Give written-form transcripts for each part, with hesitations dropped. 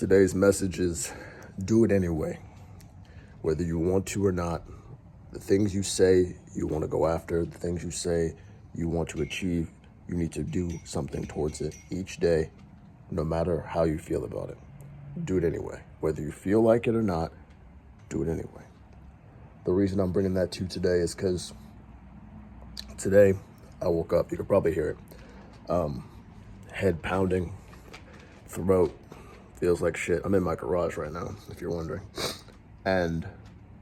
Today's message is do it anyway, whether you want to or not. The things you say you want to go after, the things you say you want to achieve, you need to do something towards it each day, no matter how you feel about it. Do it anyway. Whether you feel like it or not, do it anyway. The reason I'm bringing that to you today is because today I woke up, you could probably hear it, head pounding, throat, feels like shit. I'm in my garage right now, if you're wondering. And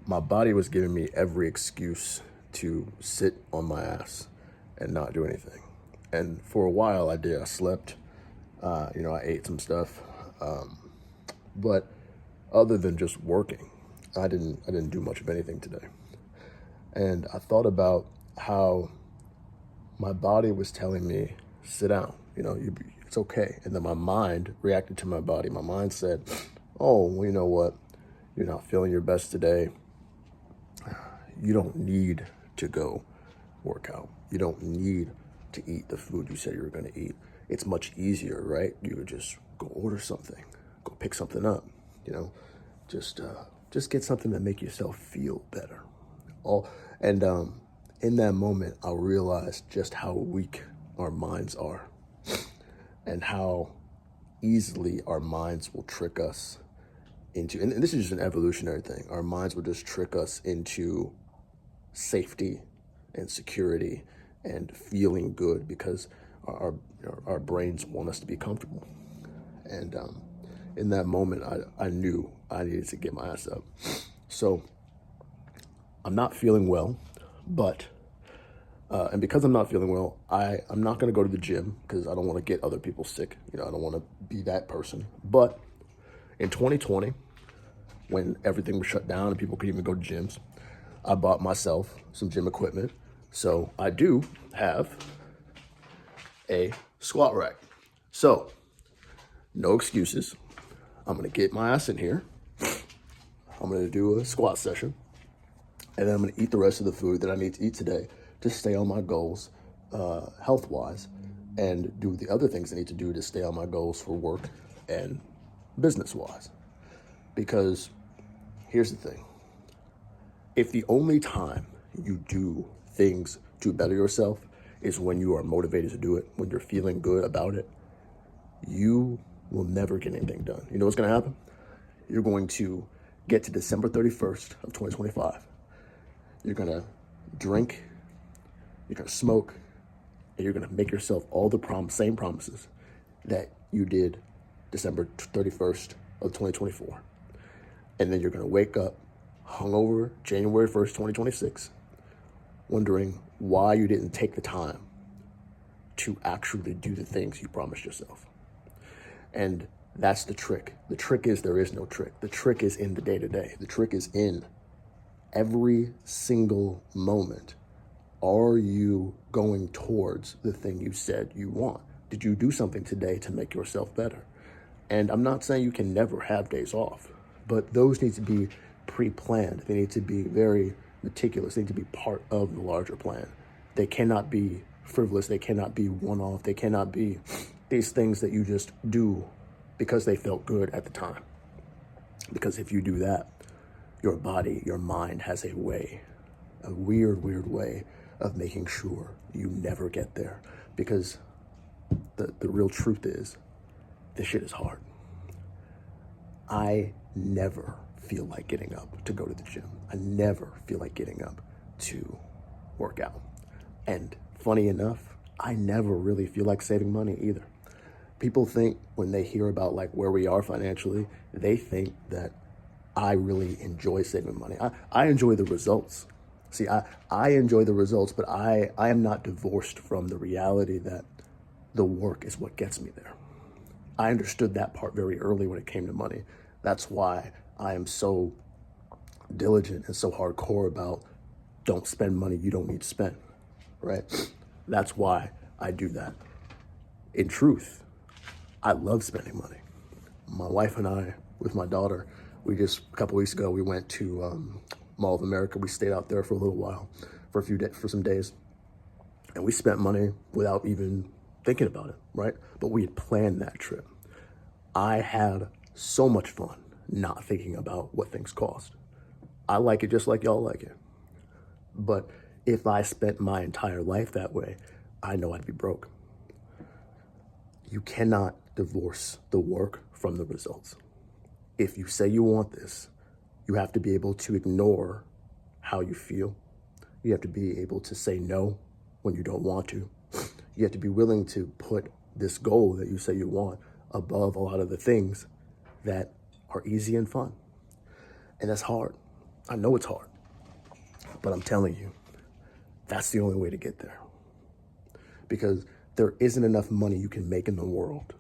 my body was giving me every excuse to sit on my ass and not do anything. And for a while I did. I slept, I ate some stuff. But other than just working, I didn't do much of anything today. And I thought about how my body was telling me, sit down, it's okay. And then my mind reacted to my body. My mind said, oh, well, you know what? You're not feeling your best today. You don't need to go work out. You don't need to eat the food you said you were going to eat. It's much easier, right? You would just go order something, go pick something up, just get something that make yourself feel better. In that moment, I realized just how weak our minds are and how easily our minds will trick us into, and this is just an evolutionary thing, our minds will just trick us into safety and security and feeling good because our brains want us to be comfortable. And in that moment, I knew I needed to get my ass up. So I'm not feeling well, but and because I'm not feeling well, I'm not going to go to the gym because I don't want to get other people sick. I don't want to be that person. But in 2020, when everything was shut down and people could even go to gyms, I bought myself some gym equipment. So I do have a squat rack. So no excuses. I'm going to get my ass in here. I'm going to do a squat session. And then I'm going to eat the rest of the food that I need to eat today to stay on my goals health-wise and do the other things I need to do to stay on my goals for work and business-wise. Because here's the thing. If the only time you do things to better yourself is when you are motivated to do it, when you're feeling good about it, you will never get anything done. You know what's going to happen? You're going to get to December 31st of 2025. You're going to drink, you're going to smoke, and you're going to make yourself all the same promises that you did December 31st of 2024. And then you're going to wake up hungover January 1st, 2026, wondering why you didn't take the time to actually do the things you promised yourself. And that's the trick. The trick is there is no trick. The trick is in the day-to-day. The trick is in every single moment. Are you going towards the thing you said you want? Did you do something today to make yourself better? And I'm not saying you can never have days off, but those need to be pre-planned. They need to be very meticulous. They need to be part of the larger plan. They cannot be frivolous. They cannot be one-off. They cannot be these things that you just do because they felt good at the time. Because if you do that, your body, your mind has a weird way of making sure you never get there. Because the real truth is, this shit is hard. I never feel like getting up to go to the gym. I never feel like getting up to work out. And funny enough, I never really feel like saving money either. People think when they hear about like where we are financially, they think that I really enjoy saving money. I enjoy the results. See, I enjoy the results, but I am not divorced from the reality that the work is what gets me there. I understood that part very early when it came to money. That's why I am so diligent and so hardcore about don't spend money you don't need to spend, right? That's why I do that. In truth, I love spending money. My wife and I, with my daughter, a couple weeks ago, we went to Mall of America. We stayed out there for a little while, for some days. And we spent money without even thinking about it, right? But we had planned that trip. I had so much fun not thinking about what things cost. I like it just like y'all like it. But if I spent my entire life that way, I know I'd be broke. You cannot divorce the work from the results. If you say you want this, you have to be able to ignore how you feel. You have to be able to say no when you don't want to. You have to be willing to put this goal that you say you want above a lot of the things that are easy and fun. And that's hard. I know it's hard, but I'm telling you, that's the only way to get there. Because there isn't enough money you can make in the world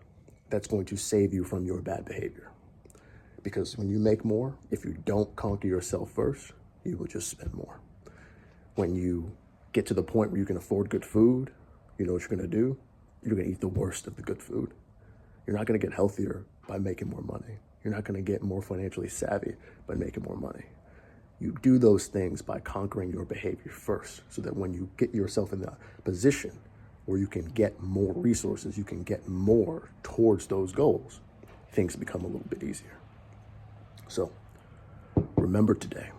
that's going to save you from your bad behavior. Because when you make more, if you don't conquer yourself first, you will just spend more. When you get to the point where you can afford good food, you know what you're going to do? You're going to eat the worst of the good food. You're not going to get healthier by making more money. You're not going to get more financially savvy by making more money. You do those things by conquering your behavior first, so that when you get yourself in the position where you can get more resources, you can get more towards those goals, things become a little bit easier. So remember today,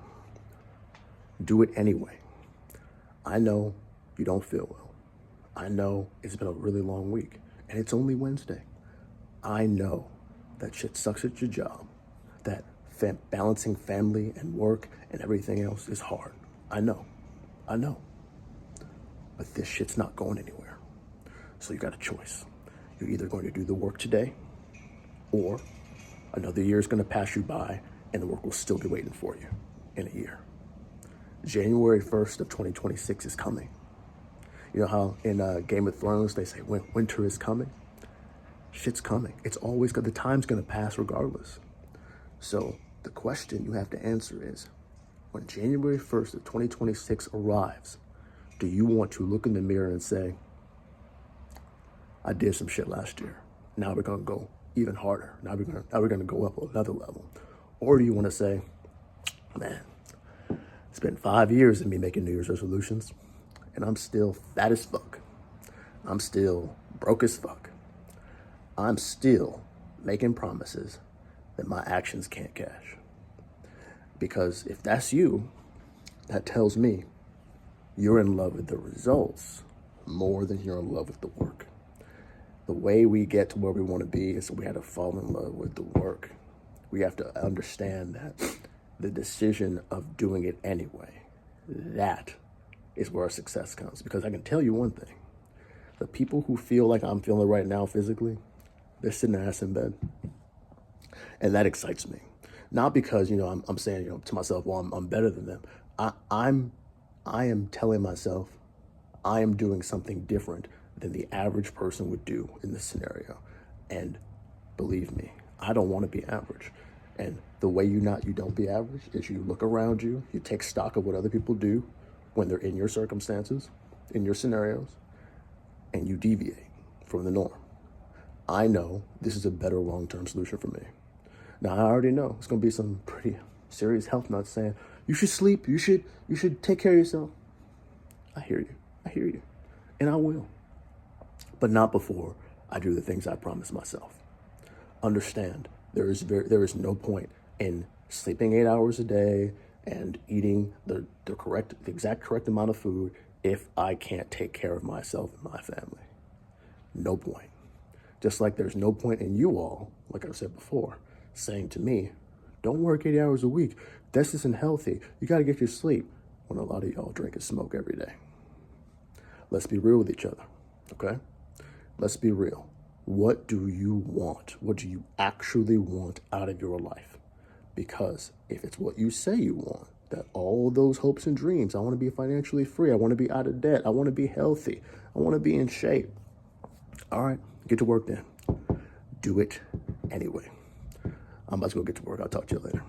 do it anyway. I know you don't feel well. I know it's been a really long week and it's only Wednesday. I know that shit sucks at your job, that balancing family and work and everything else is hard. I know. But this shit's not going anywhere. So you got a choice. You're either going to do the work today, or another year is going to pass you by and the work will still be waiting for you in a year. January 1st of 2026 is coming. You know how in Game of Thrones they say winter is coming? Shit's coming. It's always the time's going to pass regardless. So the question you have to answer is, when January 1st of 2026 arrives, do you want to look in the mirror and say, I did some shit last year. Now we're going to go even harder. Now we're going to go up another level. Or do you want to say, man, it's been 5 years of me making New Year's resolutions, and I'm still fat as fuck. I'm still broke as fuck. I'm still making promises that my actions can't cash. Because if that's you, that tells me you're in love with the results more than you're in love with the work. The way we get to where we want to be is we have to fall in love with the work. We have to understand that the decision of doing it anyway, that is where our success comes. Because I can tell you one thing, the people who feel like I'm feeling right now physically, they're sitting their ass in bed. And that excites me. Not because, I'm saying, to myself, well, I'm better than them. I am telling myself I am doing something different than the average person would do in this scenario. And believe me, I don't want to be average. And the way you don't be average is you look around you, you take stock of what other people do when they're in your circumstances, in your scenarios, and you deviate from the norm. I know this is a better long-term solution for me. Now, I already know it's going to be some pretty serious health nuts saying, you should sleep, you should take care of yourself. I hear you. And I will. But not before I do the things I promised myself. Understand, there is no point in sleeping 8 hours a day and eating the exact correct amount of food if I can't take care of myself and my family. No point. Just like there's no point in you all, like I said before, saying to me, don't work 80 hours a week. This isn't healthy. You got to get your sleep, when a lot of y'all drink and smoke every day. Let's be real with each other, okay? Let's be real. What do you want? What do you actually want out of your life? Because if it's what you say you want, that all those hopes and dreams, I want to be financially free, I want to be out of debt, I want to be healthy, I want to be in shape. All right, get to work then. Do it anyway. I'm about to go get to work. I'll talk to you later.